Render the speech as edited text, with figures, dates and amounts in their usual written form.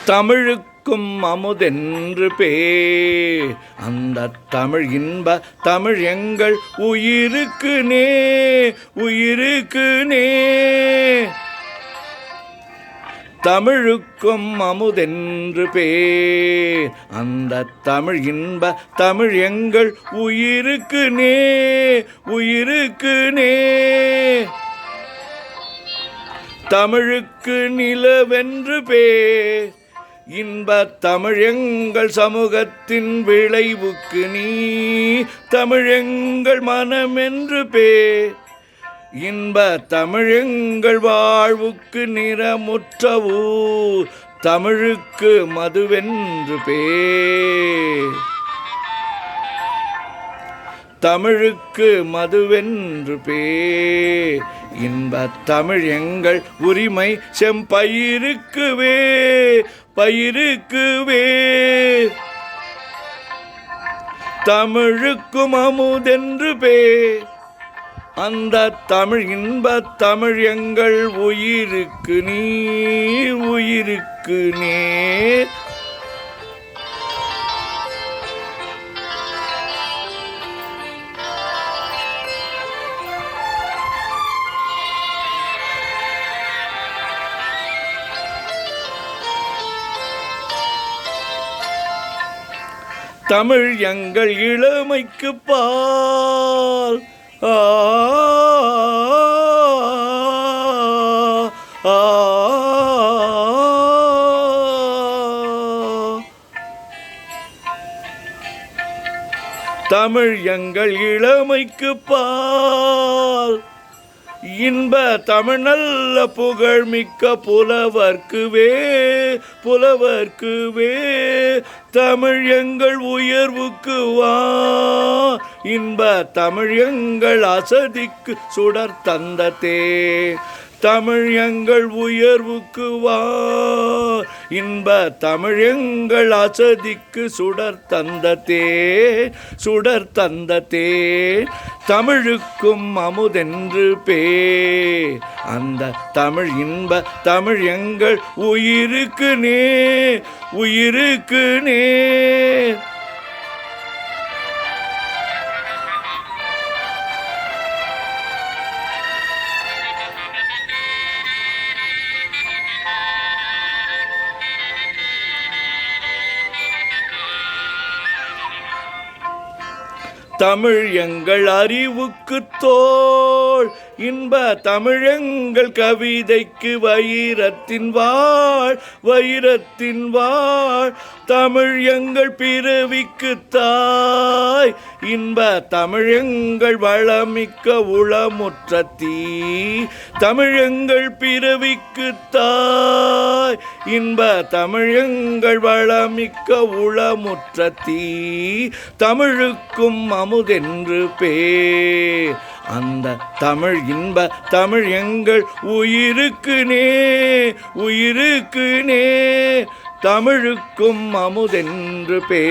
தமிழுக்கும் அமுதென்று பேர் அந்த தமிழ் இன்ப தமிழ் எங்கள் உயிருக்கு நேர் உயிருக்கு நேர். தமிழுக்கும் அமுதென்று பேர் அந்த தமிழ் இன்ப தமிழ் எங்கள் உயிருக்கு நேர் உயிருக்கு நேர். தமிழுக்கு நிலவென்று பேர் இன்ப தமிழ் எங்கள் சமூகத்தின் விளைவுக்கு நீ. தமிழ் எங்கள் மனமென்று பேர் இன்ப தமிழ் எங்கள் வாழ்வுக்கு நிறமுற்ற ஊர். தமிழுக்கு மதுவென்று பேர் தமிழுக்கு மதுவென்று பேர் இன்ப தமிழ் எங்கள் உரிமை செம்பயிருக்குவே பயிருக்குவே. தமிழுக்கும் அமுதென்று பேர் அந்த தமிழ் இன்ப தமிழ் எங்கள் உயிருக்கு நீர் உயிருக்கு நேர். தமிழ் எங்கள் இளமைக்கு பால் தமிழ் எங்கள் இளமைக்கு பால் இன்ப தமிழ் நல்ல புகழ் மிக்க புலவர்க்குவே புலவர்க்குவே. தமிழ் எங்கள் உயர்வுக்கு வா இன்ப தமிழ் எங்கள் அசதிக்கு சுடர் தந்த தேர். தமிழ் எங்கள் உயர்வுக்கு வா இன்ப தமிழ் எங்கள் அசதிக்கு சுடர் தந்த தேர் சுடர் தந்த தேர். தமிழுக்கும் அமுதென்று பேர் அந்த தமிழ் இன்ப தமிழ் எங்கள் உயிருக்கு நேர் உயிருக்கு நேர். தமிழ் எங்கள் அறிவுக்கு தோள் இன்ப தமிழ் எங்கள் கவிதைக்கு வைரத்தின் வாழ் வைரத்தின் வாழ். தமிழ் எங்கள் பிறவிக்கு தாய் இன்ப தமிழ் எங்கள் வளமிக்க உளமுற்ற தீ. தமிழ் எங்கள் பிறவிக்கு தாய் இன்ப தமிழ் எங்கள் வளமிக்க உளமுற்ற தீ. தமிழுக்கும் அமுதென்று பேர் அந்த தமிழ் இன்ப தமிழ் எங்கள் உயிருக்கு நேர் உயிருக்கு நேர். தமிழுக்கும் அமுதென்று பேர்.